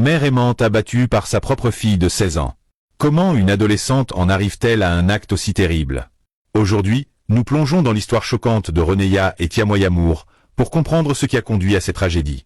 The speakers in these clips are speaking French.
mère aimante abattue par sa propre fille de 16 ans. Comment une adolescente en arrive-t-elle à un acte aussi terrible? Aujourd'hui, nous plongeons dans l'histoire choquante de Roneya et Tiamoya Moore pour comprendre ce qui a conduit à ces tragédies.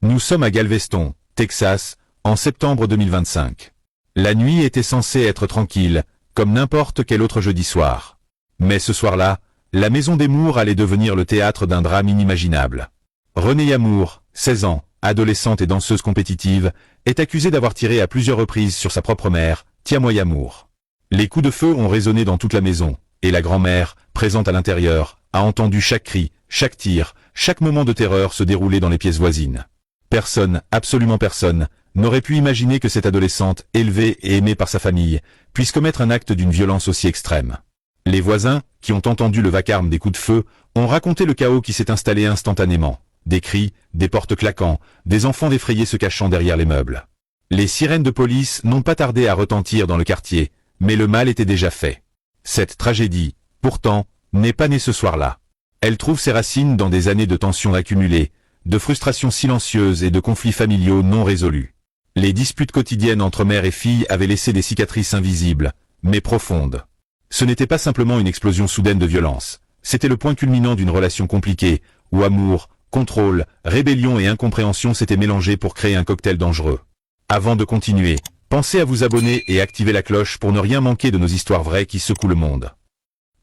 Nous sommes à Galveston, Texas, en septembre 2025. La nuit était censée être tranquille, comme n'importe quel autre jeudi soir. Mais ce soir-là, la maison des Moore allait devenir le théâtre d'un drame inimaginable. Roneya Moore, 16 ans, adolescente et danseuse compétitive, est accusée d'avoir tiré à plusieurs reprises sur sa propre mère, Tiamoya Moore. Les coups de feu ont résonné dans toute la maison, et la grand-mère, présente à l'intérieur, a entendu chaque cri, chaque tir, chaque moment de terreur se dérouler dans les pièces voisines. Personne, absolument personne, n'aurait pu imaginer que cette adolescente, élevée et aimée par sa famille, puisse commettre un acte d'une violence aussi extrême. Les voisins, qui ont entendu le vacarme des coups de feu, ont raconté le chaos qui s'est installé instantanément. Des cris, des portes claquant, des enfants effrayés se cachant derrière les meubles. Les sirènes de police n'ont pas tardé à retentir dans le quartier, mais le mal était déjà fait. Cette tragédie, pourtant, n'est pas née ce soir-là. Elle trouve ses racines dans des années de tensions accumulées, de frustrations silencieuses et de conflits familiaux non résolus. Les disputes quotidiennes entre mère et fille avaient laissé des cicatrices invisibles, mais profondes. Ce n'était pas simplement une explosion soudaine de violence, c'était le point culminant d'une relation compliquée, où amour, contrôle, rébellion et incompréhension s'étaient mélangés pour créer un cocktail dangereux. Avant de continuer, pensez à vous abonner et activer la cloche pour ne rien manquer de nos histoires vraies qui secouent le monde.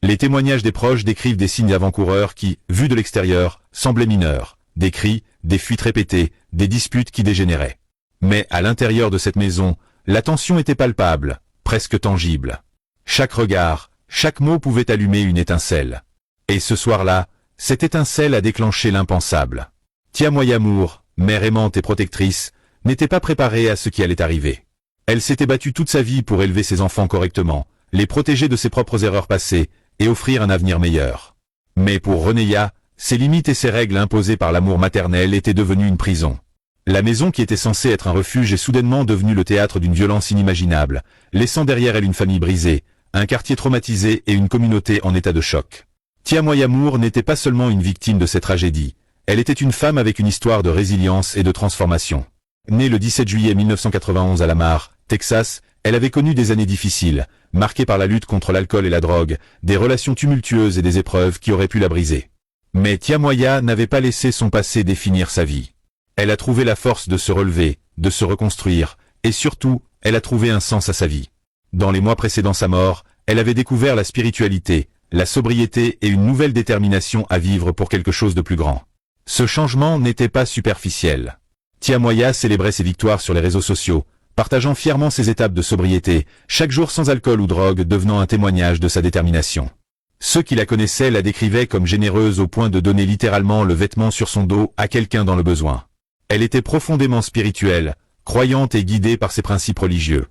Les témoignages des proches décrivent des signes avant-coureurs qui, vus de l'extérieur, semblaient mineurs. Des cris, des fuites répétées, des disputes qui dégénéraient. Mais à l'intérieur de cette maison, la tension était palpable, presque tangible. Chaque regard, chaque mot pouvait allumer une étincelle. Et ce soir-là, cette étincelle a déclenché l'impensable. Tiamoya Moore, mère aimante et protectrice, n'était pas préparée à ce qui allait arriver. Elle s'était battue toute sa vie pour élever ses enfants correctement, les protéger de ses propres erreurs passées et offrir un avenir meilleur. Mais pour Roneya, ses limites et ses règles imposées par l'amour maternel étaient devenues une prison. La maison qui était censée être un refuge est soudainement devenue le théâtre d'une violence inimaginable, laissant derrière elle une famille brisée, un quartier traumatisé et une communauté en état de choc. Tiamoya Moore n'était pas seulement une victime de cette tragédie, elle était une femme avec une histoire de résilience et de transformation. Née le 17 juillet 1991 à Lamar, Texas, elle avait connu des années difficiles, marquées par la lutte contre l'alcool et la drogue, des relations tumultueuses et des épreuves qui auraient pu la briser. Mais Tiamoya n'avait pas laissé son passé définir sa vie. Elle a trouvé la force de se relever, de se reconstruire, et surtout, elle a trouvé un sens à sa vie. Dans les mois précédant sa mort, elle avait découvert la spiritualité, la sobriété et une nouvelle détermination à vivre pour quelque chose de plus grand. Ce changement n'était pas superficiel. Tiamoya célébrait ses victoires sur les réseaux sociaux, partageant fièrement ses étapes de sobriété, chaque jour sans alcool ou drogue devenant un témoignage de sa détermination. Ceux qui la connaissaient la décrivaient comme généreuse au point de donner littéralement le vêtement sur son dos à quelqu'un dans le besoin. Elle était profondément spirituelle, croyante et guidée par ses principes religieux.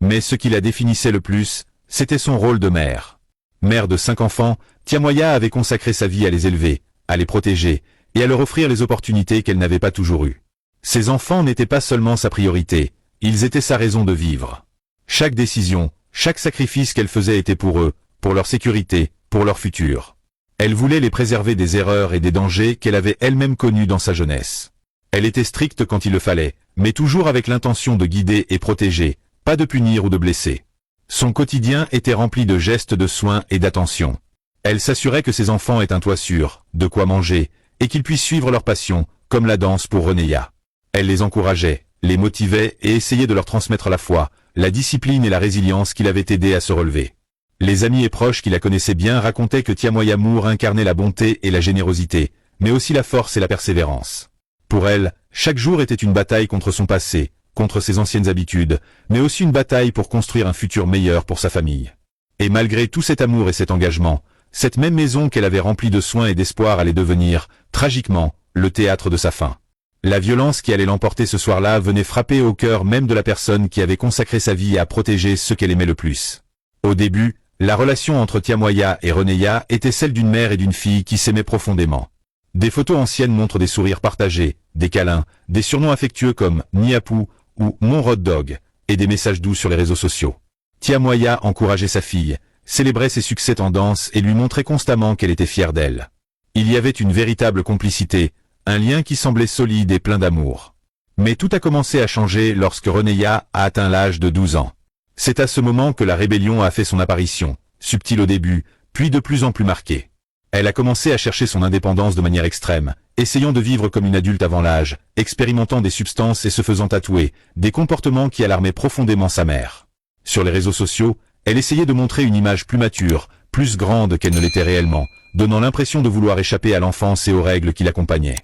Mais ce qui la définissait le plus, c'était son rôle de mère. Mère de 5 enfants, Tiamoya avait consacré sa vie à les élever, à les protéger, et à leur offrir les opportunités qu'elle n'avait pas toujours eues. Ses enfants n'étaient pas seulement sa priorité, ils étaient sa raison de vivre. Chaque décision, chaque sacrifice qu'elle faisait était pour eux, pour leur sécurité, pour leur futur. Elle voulait les préserver des erreurs et des dangers qu'elle avait elle-même connus dans sa jeunesse. Elle était stricte quand il le fallait, mais toujours avec l'intention de guider et protéger, pas de punir ou de blesser. Son quotidien était rempli de gestes de soins et d'attention. Elle s'assurait que ses enfants aient un toit sûr, de quoi manger, et qu'ils puissent suivre leur passion, comme la danse pour Roneya. Elle les encourageait, les motivait et essayait de leur transmettre la foi, la discipline et la résilience qui l'avaient aidé à se relever. Les amis et proches qui la connaissaient bien racontaient que Tiamoya Moore incarnait la bonté et la générosité, mais aussi la force et la persévérance. Pour elle, chaque jour était une bataille contre son passé, contre ses anciennes habitudes, mais aussi une bataille pour construire un futur meilleur pour sa famille. Et malgré tout cet amour et cet engagement, cette même maison qu'elle avait remplie de soins et d'espoir allait devenir, tragiquement, le théâtre de sa fin. La violence qui allait l'emporter ce soir-là venait frapper au cœur même de la personne qui avait consacré sa vie à protéger ceux qu'elle aimait le plus. Au début, la relation entre Tiamoya et Roneya était celle d'une mère et d'une fille qui s'aimaient profondément. Des photos anciennes montrent des sourires partagés, des câlins, des surnoms affectueux comme Niapu ou Mon Hot Dog, et des messages doux sur les réseaux sociaux. Tiamoya encourageait sa fille, célébrait ses succès en danse et lui montrait constamment qu'elle était fière d'elle. Il y avait une véritable complicité, un lien qui semblait solide et plein d'amour. Mais tout a commencé à changer lorsque Roneya a atteint l'âge de 12 ans. C'est à ce moment que la rébellion a fait son apparition, subtile au début, puis de plus en plus marquée. Elle a commencé à chercher son indépendance de manière extrême, essayant de vivre comme une adulte avant l'âge, expérimentant des substances et se faisant tatouer, des comportements qui alarmaient profondément sa mère. Sur les réseaux sociaux, elle essayait de montrer une image plus mature, plus grande qu'elle ne l'était réellement, donnant l'impression de vouloir échapper à l'enfance et aux règles qui l'accompagnaient.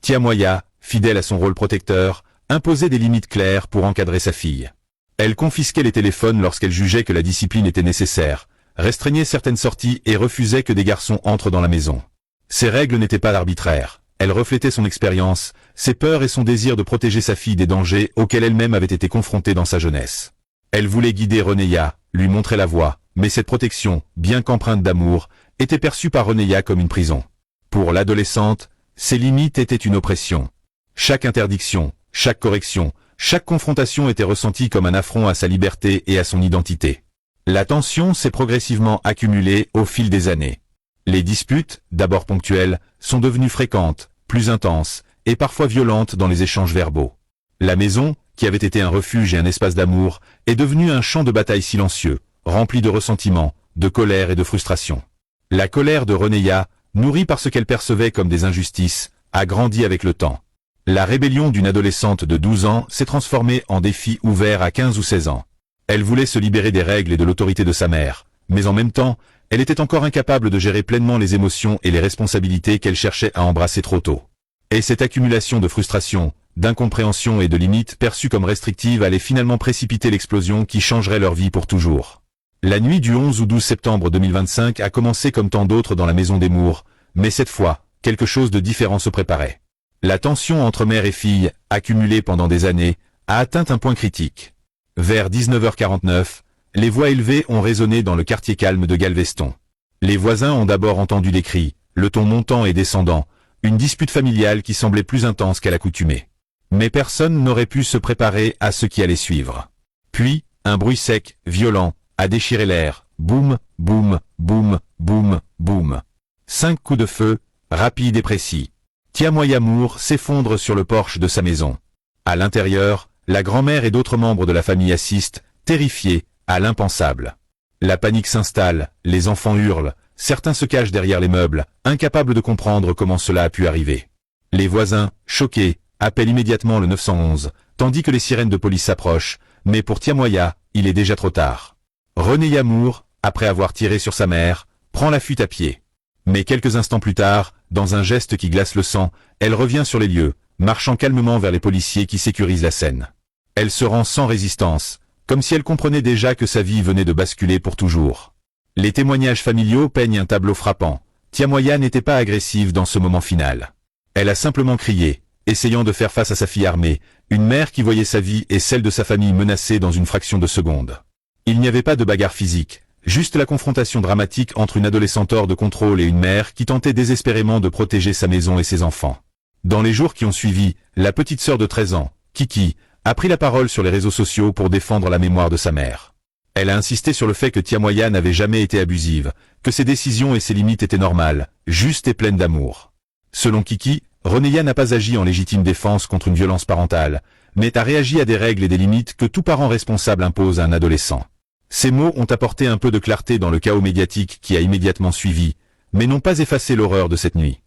Tia Moya, fidèle à son rôle protecteur, imposait des limites claires pour encadrer sa fille. Elle confisquait les téléphones lorsqu'elle jugeait que la discipline était nécessaire, restreignait certaines sorties et refusait que des garçons entrent dans la maison. Ces règles n'étaient pas arbitraires, elles reflétaient son expérience, ses peurs et son désir de protéger sa fille des dangers auxquels elle-même avait été confrontée dans sa jeunesse. Elle voulait guider Roneya, lui montrer la voie, mais cette protection, bien qu'empreinte d'amour, était perçue par Roneya comme une prison. Pour l'adolescente, ses limites étaient une oppression. Chaque interdiction, chaque correction, chaque confrontation était ressentie comme un affront à sa liberté et à son identité. La tension s'est progressivement accumulée au fil des années. Les disputes, d'abord ponctuelles, sont devenues fréquentes, plus intenses, et parfois violentes dans les échanges verbaux. La maison, qui avait été un refuge et un espace d'amour, est devenue un champ de bataille silencieux, rempli de ressentiments, de colère et de frustration. La colère de Roneya, nourrie par ce qu'elle percevait comme des injustices, a grandi avec le temps. La rébellion d'une adolescente de 12 ans s'est transformée en défi ouvert à 15 ou 16 ans. Elle voulait se libérer des règles et de l'autorité de sa mère, mais en même temps, elle était encore incapable de gérer pleinement les émotions et les responsabilités qu'elle cherchait à embrasser trop tôt. Et cette accumulation de frustration, d'incompréhension et de limites perçues comme restrictives allait finalement précipiter l'explosion qui changerait leur vie pour toujours. La nuit du 11 ou 12 septembre 2025 a commencé comme tant d'autres dans la maison des Moore, mais cette fois, quelque chose de différent se préparait. La tension entre mère et fille, accumulée pendant des années, a atteint un point critique. Vers 19h49, les voix élevées ont résonné dans le quartier calme de Galveston. Les voisins ont d'abord entendu des cris, le ton montant et descendant, une dispute familiale qui semblait plus intense qu'à l'accoutumée. Mais personne n'aurait pu se préparer à ce qui allait suivre. Puis, un bruit sec, violent, a déchiré l'air. Boum, boum, boum, boum, boum. 5 coups de feu, rapides et précis. Tia Moya Moore s'effondre sur le porche de sa maison. À l'intérieur, la grand-mère et d'autres membres de la famille assistent, terrifiés, à l'impensable. La panique s'installe, les enfants hurlent, certains se cachent derrière les meubles, incapables de comprendre comment cela a pu arriver. Les voisins, choqués, appellent immédiatement le 911, tandis que les sirènes de police s'approchent, mais pour Tia Moya, il est déjà trop tard. Roneya Moore, après avoir tiré sur sa mère, prend la fuite à pied. Mais quelques instants plus tard, dans un geste qui glace le sang, elle revient sur les lieux, marchant calmement vers les policiers qui sécurisent la scène. Elle se rend sans résistance, comme si elle comprenait déjà que sa vie venait de basculer pour toujours. Les témoignages familiaux peignent un tableau frappant. Tia Moya n'était pas agressive dans ce moment final. Elle a simplement crié, essayant de faire face à sa fille armée, une mère qui voyait sa vie et celle de sa famille menacées dans une fraction de seconde. Il n'y avait pas de bagarre physique, juste la confrontation dramatique entre une adolescente hors de contrôle et une mère qui tentait désespérément de protéger sa maison et ses enfants. Dans les jours qui ont suivi, la petite sœur de 13 ans, Kiki, a pris la parole sur les réseaux sociaux pour défendre la mémoire de sa mère. Elle a insisté sur le fait que Tia Moya n'avait jamais été abusive, que ses décisions et ses limites étaient normales, justes et pleines d'amour. Selon Kiki, Roneya n'a pas agi en légitime défense contre une violence parentale, mais a réagi à des règles et des limites que tout parent responsable impose à un adolescent. Ces mots ont apporté un peu de clarté dans le chaos médiatique qui a immédiatement suivi, mais n'ont pas effacé l'horreur de cette nuit.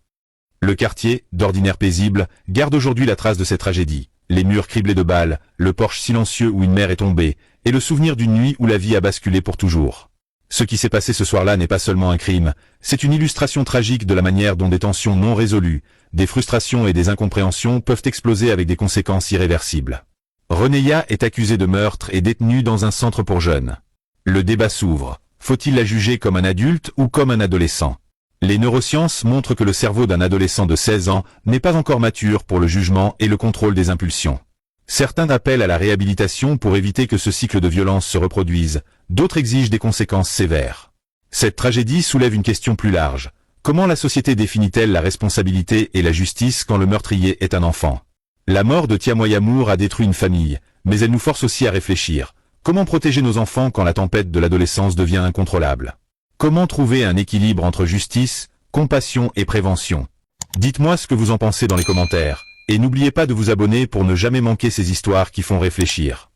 Le quartier, d'ordinaire paisible, garde aujourd'hui la trace de cette tragédie. Les murs criblés de balles, le porche silencieux où une mère est tombée, et le souvenir d'une nuit où la vie a basculé pour toujours. Ce qui s'est passé ce soir-là n'est pas seulement un crime, c'est une illustration tragique de la manière dont des tensions non résolues, des frustrations et des incompréhensions peuvent exploser avec des conséquences irréversibles. Roneya est accusée de meurtre et détenue dans un centre pour jeunes. Le débat s'ouvre. Faut-il la juger comme un adulte ou comme un adolescent? Les neurosciences montrent que le cerveau d'un adolescent de 16 ans n'est pas encore mature pour le jugement et le contrôle des impulsions. Certains appellent à la réhabilitation pour éviter que ce cycle de violence se reproduise, d'autres exigent des conséquences sévères. Cette tragédie soulève une question plus large. Comment la société définit-elle la responsabilité et la justice quand le meurtrier est un enfant? La mort de Tia Moya Moore a détruit une famille, mais elle nous force aussi à réfléchir. Comment protéger nos enfants quand la tempête de l'adolescence devient incontrôlable? Comment trouver un équilibre entre justice, compassion et prévention? Dites-moi ce que vous en pensez dans les commentaires, Et n'oubliez pas de vous abonner pour ne jamais manquer ces histoires qui font réfléchir.